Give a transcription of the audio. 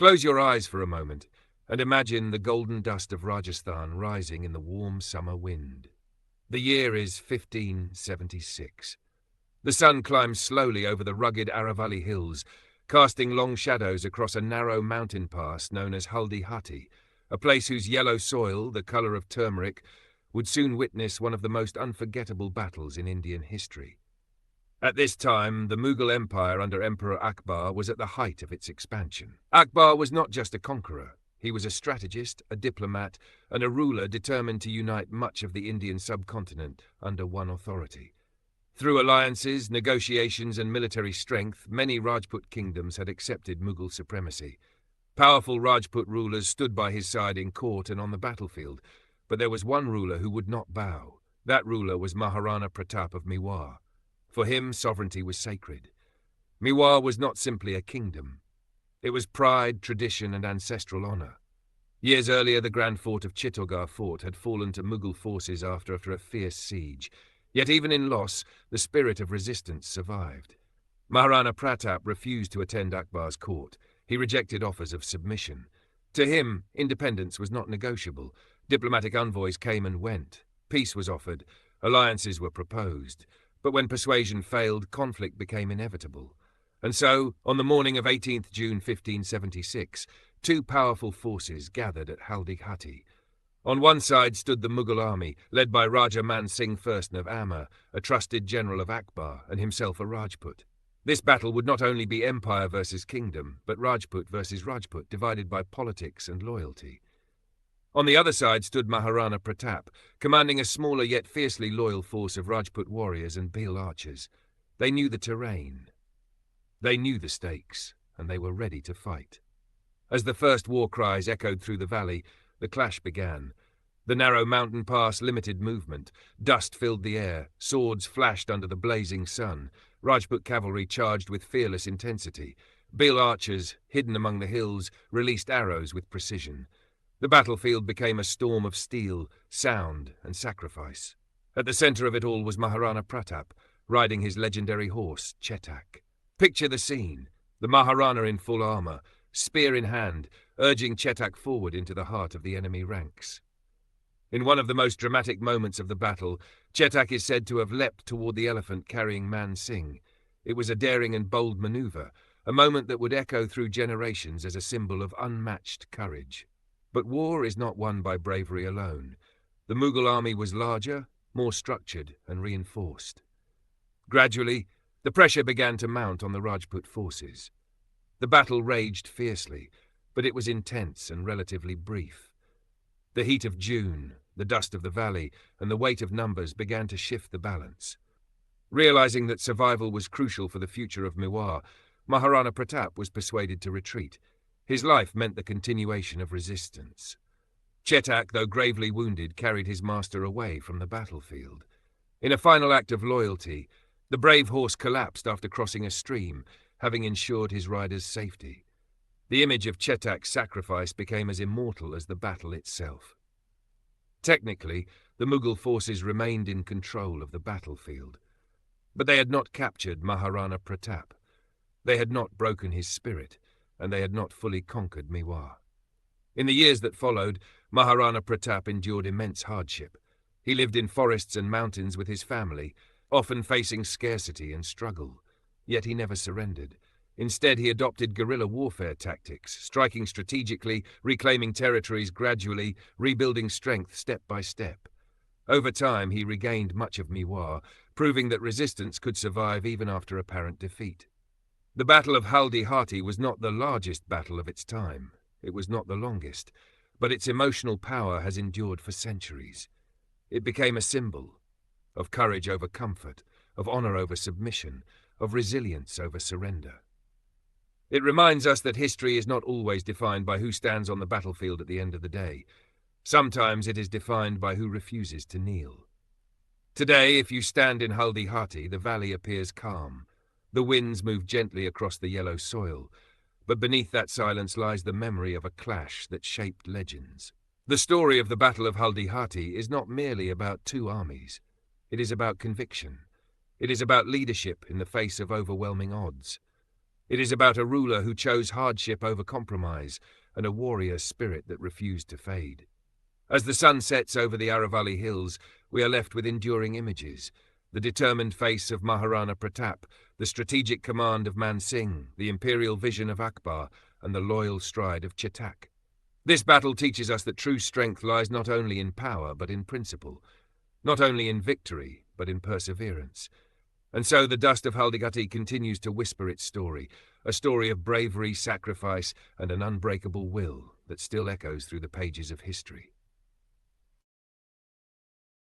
Close your eyes for a moment and imagine the golden dust of Rajasthan rising in the warm summer wind. The year is 1576. The sun climbs slowly over the rugged Aravalli hills, casting long shadows across a narrow mountain pass known as Haldighati, a place whose yellow soil, the colour of turmeric, would soon witness one of the most unforgettable battles in Indian history. At this time, the Mughal Empire under Emperor Akbar was at the height of its expansion. Akbar was not just a conqueror. He was a strategist, a diplomat, and a ruler determined to unite much of the Indian subcontinent under one authority. Through alliances, negotiations, and military strength, many Rajput kingdoms had accepted Mughal supremacy. Powerful Rajput rulers stood by his side in court and on the battlefield, but there was one ruler who would not bow. That ruler was Maharana Pratap of Mewar. For him, sovereignty was sacred. Mewar was not simply a kingdom. It was pride, tradition, and ancestral honour. Years earlier, the Grand Fort of Chittorgarh Fort had fallen to Mughal forces after a fierce siege. Yet even in loss, the spirit of resistance survived. Maharana Pratap refused to attend Akbar's court. He rejected offers of submission. To him, independence was not negotiable. Diplomatic envoys came and went. Peace was offered. Alliances were proposed. But when persuasion failed, conflict became inevitable. And so, on the morning of 18th June 1576, two powerful forces gathered at Haldighati. On one side stood the Mughal army, led by Raja Man Singh First of Amber, a trusted general of Akbar, and himself a Rajput. This battle would not only be empire versus kingdom, but Rajput versus Rajput, divided by politics and loyalty. On the other side stood Maharana Pratap, commanding a smaller yet fiercely loyal force of Rajput warriors and Bhil archers. They knew the terrain. They knew the stakes, and they were ready to fight. As the first war cries echoed through the valley, the clash began. The narrow mountain pass limited movement. Dust filled the air. Swords flashed under the blazing sun. Rajput cavalry charged with fearless intensity. Bhil archers, hidden among the hills, released arrows with precision. The battlefield became a storm of steel, sound, and sacrifice. At the center of it all was Maharana Pratap, riding his legendary horse, Chetak. Picture the scene. The Maharana in full armor, spear in hand, urging Chetak forward into the heart of the enemy ranks. In one of the most dramatic moments of the battle, Chetak is said to have leapt toward the elephant carrying Man Singh. It was a daring and bold maneuver, a moment that would echo through generations as a symbol of unmatched courage. But war is not won by bravery alone. The Mughal army was larger, more structured, and reinforced. Gradually, the pressure began to mount on the Rajput forces. The battle raged fiercely, but it was intense and relatively brief. The heat of June, the dust of the valley, and the weight of numbers began to shift the balance. Realizing that survival was crucial for the future of Mewar, Maharana Pratap was persuaded to retreat. His life meant the continuation of resistance. Chetak, though gravely wounded, carried his master away from the battlefield. In a final act of loyalty, the brave horse collapsed after crossing a stream, having ensured his rider's safety. The image of Chetak's sacrifice became as immortal as the battle itself. Technically, the Mughal forces remained in control of the battlefield. But they had not captured Maharana Pratap. They had not broken his spirit, and they had not fully conquered Mewar. In the years that followed, Maharana Pratap endured immense hardship. He lived in forests and mountains with his family, often facing scarcity and struggle. Yet he never surrendered. Instead, he adopted guerrilla warfare tactics, striking strategically, reclaiming territories gradually, rebuilding strength step by step. Over time, he regained much of Mewar, proving that resistance could survive even after apparent defeat. The Battle of Haldighati was not the largest battle of its time. It was not the longest, but its emotional power has endured for centuries. It became a symbol of courage over comfort, of honor over submission, of resilience over surrender. It reminds us that history is not always defined by who stands on the battlefield at the end of the day. Sometimes it is defined by who refuses to kneel. Today, if you stand in Haldighati, the valley appears calm. The winds move gently across the yellow soil, but beneath that silence lies the memory of a clash that shaped legends. The story of the Battle of Haldighati is not merely about two armies. It is about conviction. It is about leadership in the face of overwhelming odds. It is about a ruler who chose hardship over compromise and a warrior spirit that refused to fade. As the sun sets over the Aravalli hills, we are left with enduring images. The determined face of Maharana Pratap, the strategic command of Man Singh, the imperial vision of Akbar, and the loyal stride of Chetak. This battle teaches us that true strength lies not only in power but in principle, not only in victory but in perseverance. And so the dust of Haldighati continues to whisper its story, a story of bravery, sacrifice, and an unbreakable will that still echoes through the pages of history.